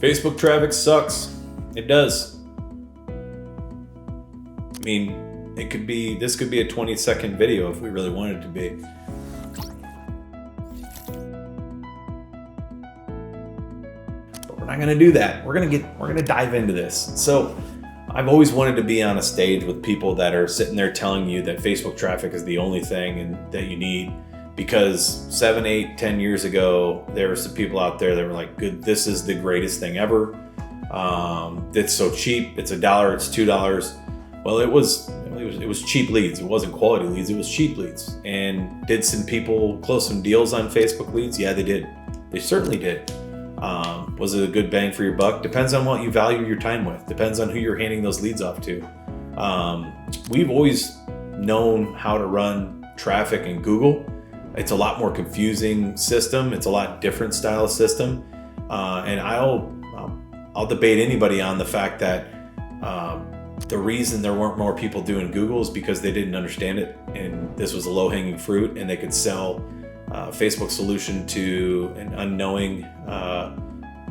Facebook traffic sucks. It does. I mean, this could be a 20-second video if we really wanted it to be. But we're not going to do that. We're going to dive into this. So I've always wanted to be on a stage with people that are sitting there telling you that Facebook traffic is the only thing and that you need. Because 7, 8, 10 years ago, there were some people out there that were like, "Good, this is the greatest thing ever. It's so cheap. It's $1, it's $2." Well, it was cheap leads. It wasn't quality leads. It was cheap leads. And did some people close some deals on Facebook leads? Yeah, they did. They certainly did. Was it a good bang for your buck? Depends on what you value your time with. Depends on who you're handing those leads off to. We've always known how to run traffic in Google. It's a lot more confusing system. It's a lot different style of system. And I'll debate anybody on the fact that the reason there weren't more people doing Google is because they didn't understand it, and this was a low-hanging fruit, and they could sell Facebook solution to an unknowing,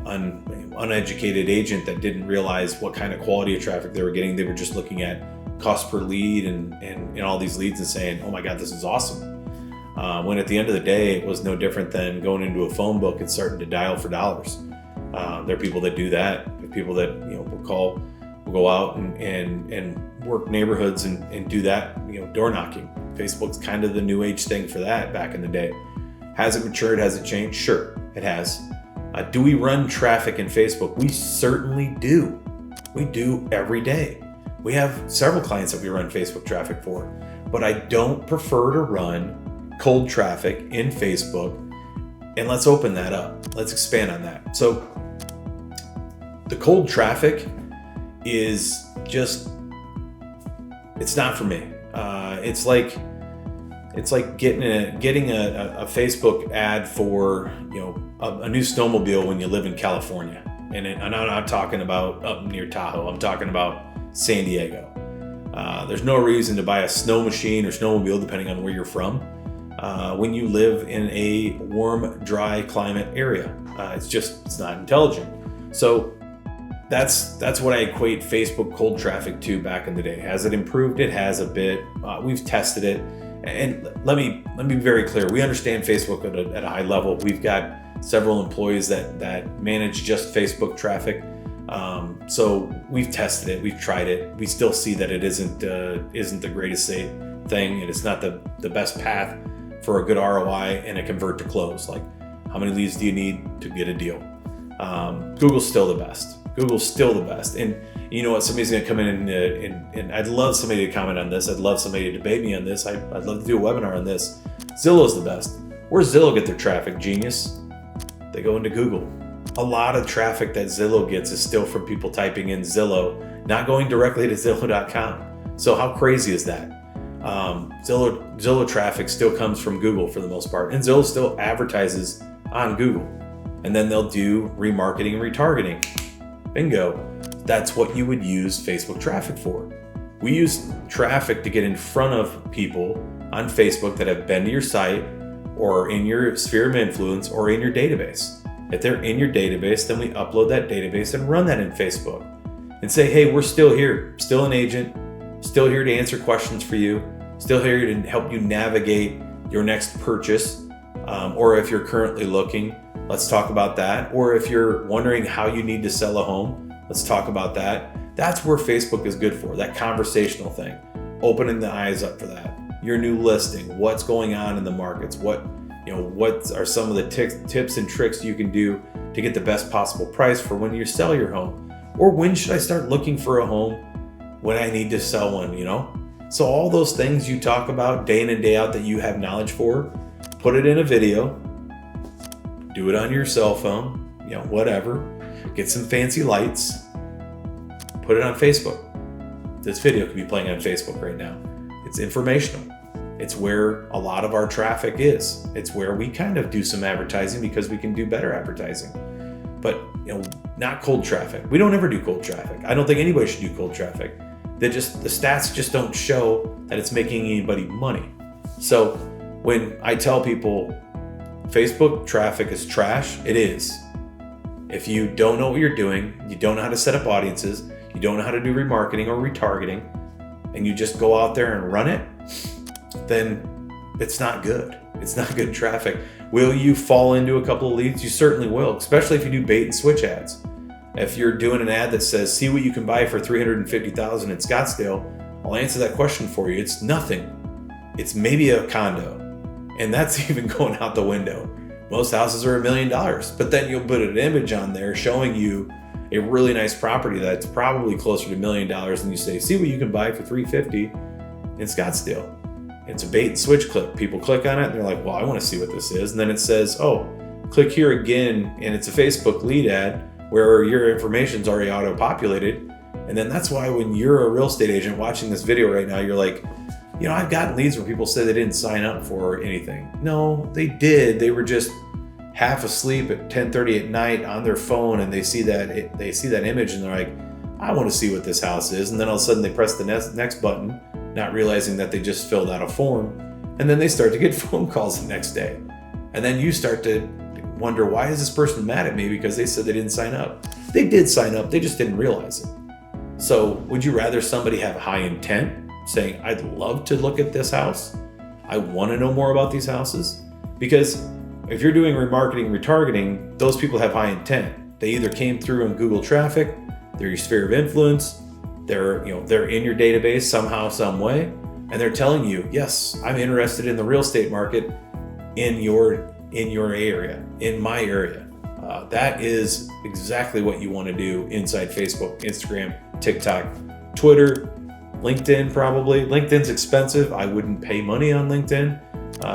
uneducated agent that didn't realize what kind of quality of traffic they were getting. They were just looking at cost per lead and all these leads and saying, "Oh my God, this is awesome." When at the end of the day, it was no different than going into a phone book and starting to dial for dollars. There are people that do that. There are people that will go out and work neighborhoods and do that, door knocking. Facebook's kind of the new age thing for that back in the day. Has it matured? Has it changed? Sure, it has. Do we run traffic in Facebook? We certainly do. We do every day. We have several clients that we run Facebook traffic for, but I don't prefer to run cold traffic in Facebook. And let's open that up. Let's expand on that. So the cold traffic is just, it's not for me. It's like getting a Facebook ad for a new snowmobile when you live in California. And I'm not talking about up near Tahoe. I'm talking about San Diego. There's no reason to buy a snow machine or snowmobile, depending on where you're from, when you live in a warm, dry climate area. It's not intelligent. So that's what I equate Facebook cold traffic to back in the day. Has it improved? It has a bit. We've tested it. And let me be very clear. We understand Facebook at a high level. We've got several employees that manage just Facebook traffic. So we've tested it. We've tried it. We still see that it isn't the greatest thing, and it's not the best path for a good ROI and a convert to close. Like, how many leads do you need to get a deal? Google's still the best. Google's still the best. And you know what? Somebody's going to come in and I'd love somebody to comment on this. I'd love somebody to debate me on this. I'd love to do a webinar on this. Zillow's the best. Where's Zillow get their traffic, genius? They go into Google. A lot of traffic that Zillow gets is still from people typing in Zillow, not going directly to Zillow.com. So how crazy is that? Zillow traffic still comes from Google for the most part, and Zillow still advertises on Google. And then they'll do remarketing and retargeting. Bingo. That's what you would use Facebook traffic for. We use traffic to get in front of people on Facebook that have been to your site or in your sphere of influence or in your database. If they're in your database, then we upload that database and run that in Facebook and say, "Hey, we're still here, still an agent, still here to answer questions for you, still here to help you navigate your next purchase, or if you're currently looking, let's talk about that. Or if you're wondering how you need to sell a home, let's talk about that." That's where Facebook is good for, that conversational thing, opening the eyes up for that. Your new listing, what's going on in the markets, what are some of the tips and tricks you can do to get the best possible price for when you sell your home, or when should I start looking for a home when I need to sell one, So all those things you talk about day in and day out that you have knowledge for, put it in a video, do it on your cell phone, whatever, get some fancy lights, put it on Facebook. This video could be playing on Facebook right now. It's informational. It's where a lot of our traffic is. It's where we kind of do some advertising because we can do better advertising. But, not cold traffic. We don't ever do cold traffic. I don't think anybody should do cold traffic. The stats just don't show that it's making anybody money. So when I tell people Facebook traffic is trash, it is. If you don't know what you're doing, you don't know how to set up audiences, you don't know how to do remarketing or retargeting, and you just go out there and run it, then it's not good. It's not good traffic. Will you fall into a couple of leads? You certainly will, especially if you do bait and switch ads. If you're doing an ad that says, see what you can buy for $350,000 in Scottsdale, I'll answer that question for you. It's nothing. It's maybe a condo. And that's even going out the window. Most houses are $1 million, but then you'll put an image on there showing you a really nice property that's probably closer to $1 million, and you say, see what you can buy for $350,000 in Scottsdale. It's a bait and switch clip. People click on it and they're like, well, I want to see what this is. And then it says, oh, click here again. And it's a Facebook lead ad where your information's already auto-populated. And then that's why when you're a real estate agent watching this video right now, you're like, I've gotten leads where people say they didn't sign up for anything. No, they did. They were just half asleep at 10:30 at night on their phone, and they see that image and they're like, I want to see what this house is. And then all of a sudden they press the next button, not realizing that they just filled out a form. And then they start to get phone calls the next day. And then you start to wonder, why is this person mad at me? Because they said they didn't sign up. They did sign up, they just didn't realize it. So would you rather somebody have high intent saying, I'd love to look at this house, I want to know more about these houses? Because if you're doing remarketing, retargeting, those people have high intent. They either came through on Google traffic, they're your sphere of influence, they're in your database somehow, some way, and they're telling you, yes, I'm interested in the real estate market in your area, in my area. That is exactly what you want to do inside Facebook, Instagram, TikTok, Twitter, LinkedIn probably. LinkedIn's expensive. I wouldn't pay money on LinkedIn,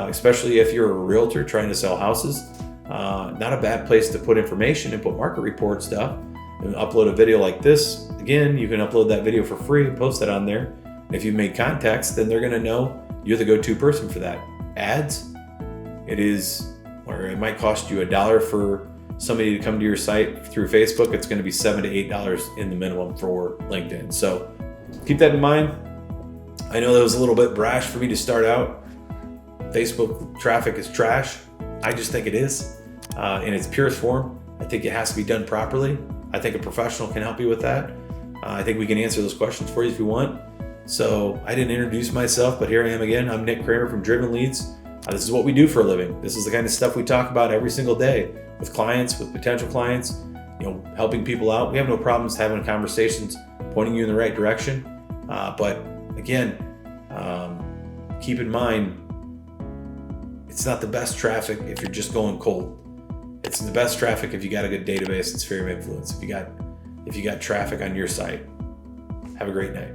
especially if you're a realtor trying to sell houses. Not a bad place to put information and put market report stuff and upload a video like this. Again, you can upload that video for free and post that on there. If you've made contacts, then they're going to know you're the go-to person for that. Ads, it might cost you $1 for somebody to come to your site through Facebook. It's going to be $7 to $8 in the minimum for LinkedIn. So keep that in mind. I know that was a little bit brash for me to start out. Facebook traffic is trash. I just think it is in its purest form. I think it has to be done properly. I think a professional can help you with that. I think we can answer those questions for you if you want. So I didn't introduce myself, but here I am again. I'm Nick Kramer from Driven Leads. This is what we do for a living. This is the kind of stuff we talk about every single day with clients, with potential clients, helping people out. We have no problems having conversations, pointing you in the right direction. But again, keep in mind, it's not the best traffic if you're just going cold. It's the best traffic if you got a good database and sphere of influence. If you got traffic on your site. Have a great night.